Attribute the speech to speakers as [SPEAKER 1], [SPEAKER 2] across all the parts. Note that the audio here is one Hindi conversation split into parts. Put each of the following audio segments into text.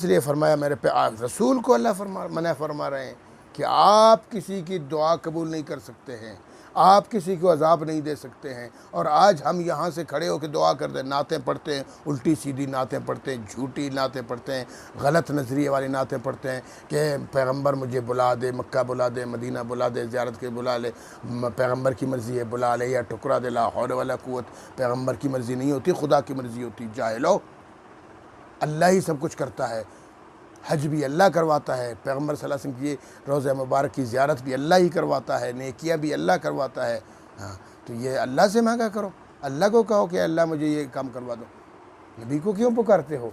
[SPEAKER 1] इसलिए फरमाया मेरे पे रसूल को अल्लाह मना फरमा रहे हैं कि आप किसी की दुआ कबूल नहीं कर सकते हैं, आप किसी को अजाब नहीं दे सकते हैं। और आज हम यहाँ से खड़े होकर दुआ करते हैं, नातें पढ़ते हैं, उल्टी सीधी नातें पढ़ते हैं, झूठी नातें पढ़ते हैं, गलत नज़रिए वाली नातें पढ़ते हैं कि पैगंबर मुझे बुला दे, मक्का बुला दे, मदीना बुला दे, ज़ियारत के बुला ले, पैगंबर की मर्ज़ी है बुला ले या टुकरा दे, ला हौल वला कुव्वत, पैगंबर की मर्ज़ी नहीं होती, खुदा की मर्ज़ी होती। जाहिलो, अल्लाह ही सब कुछ करता है, हज भी अल्लाह करवाता है, पैगंबर सल्लल्लाहु अलैहि वसल्लम की रोज़ा मुबारक की ज़ियारत भी अल्लाह ही करवाता है, नेकियां भी अल्लाह करवाता है। हाँ, तो ये अल्लाह से मांगा करो, अल्लाह को कहो कि अल्लाह मुझे ये काम करवा दो, नबी को क्यों पुकारते हो?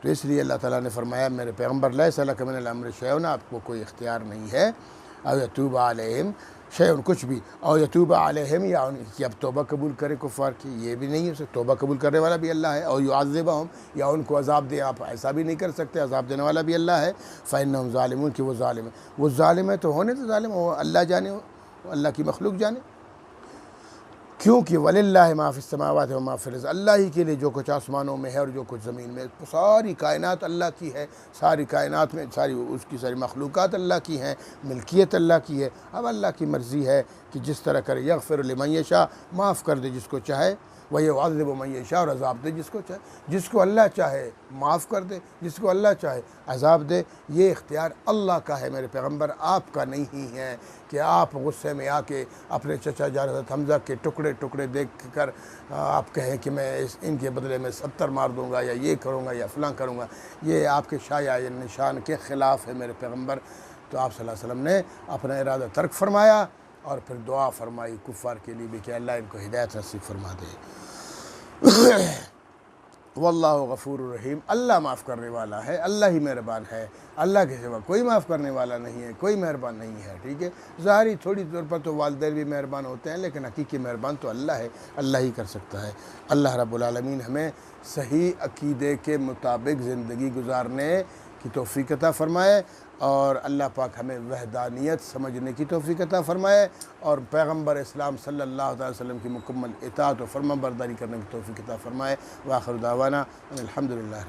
[SPEAKER 1] तो इसलिए अल्लाह ताला ने फरमाया मेरे पैगंबर लैसा लका मिनल अम्रि शैउन, आपको कोई इख्तियार नहीं है, औ यतूबा अलैहिम शैउन, कुछ भी, और यतूबा अलैहिम, या उनकी अब तौबा कबूल करे कुफ़ार की, ये भी नहीं है, तौबा कबूल करने वाला भी अल्लाह है। और युअज़्ज़िबहुम, या उनको अज़ाब दे, आप ऐसा भी नहीं कर सकते, अज़ाब देने वाला भी अल्लाह है। फ़इन्नहुम ज़ालिमून, कि वो ज़ालिम है, वो ज़ालिम है तो होने तो ज़ालिम हो, अल्लाह जाने, अल्लाह की मखलूक जाने, क्योंकि वलिल्लाहि मा फ़िस समावाति व मा फ़िल अर्ज़, अल्लाह ही के लिए जो कुछ आसमानों में है और जो कुछ ज़मीन में, सारी कायनात अल्लाह की है, सारी कायनात में सारी उसकी सारी मखलूक़ात अल्लाह की हैं, मिल्कियत अल्लाह की है। अब अल्लाह की मर्ज़ी है कि जिस तरह करे, यग़फ़िरु लिमन यशा, माफ़ कर दे जिसको चाहे, व युअज़्ज़िबु मन यशा, और अज़ाब दे जिसको चाहे, जिसको अल्लाह चाहे माफ़ कर दे, जिसको अल्लाह चाहे अज़ाब दे। ये इख्तियार अल्लाह का है मेरे पैगंबर, आपका नहीं ही है कि आप गुस्से में आके अपने चचा जान हज़रत हमज़ा के टुकड़े टुकड़े देख कर आप कहें कि मैं इनके बदले में 70 मार दूँगा या ये करूँगा या फ़लाँ करूँगा। ये आपके शाया निशान के ख़िलाफ़ है मेरे पैगंबर। तो आप सल्लल्लाहु अलैहि वसल्लम ने अपना इरादा तर्क फरमाया और फिर दुआ फरमाई कुफ़ार के लिए भी कि अल्लाह इनको हिदायत नसीब फरमा दे। वल्लाहु गफ़ूरुर रहीम, अल्लाह माफ़ करने वाला है, अल्लाह ही मेहरबान है, अल्लाह के सिवा कोई माफ़ करने वाला नहीं है, कोई मेहरबान नहीं है। ठीक है, ज़ाहिरी थोड़ी तौर पर तो वालिदैन भी मेहरबान होते हैं, लेकिन हकीकी मेहरबान तो अल्लाह है, अल्लाह ही कर सकता है। अल्लाह रब्बुल आलमीन हमें सही अक़ीदे के मुताबिक ज़िंदगी गुजारने की तौफ़ीक़ अता फ़रमाए और अल्लाह पाक हमें वहदानियत समझने की तौफ़ीक़ अता फ़रमाए और पैगंबर इस्लाम सल्लल्लाहु अलैहि वसल्लम की मुकम्मल इताअत और फ़रमाबरदारी करने की तौफ़ीक़ अता फ़रमाए। व आख़िर दावाना अनिल हम्दुलिल्लाह।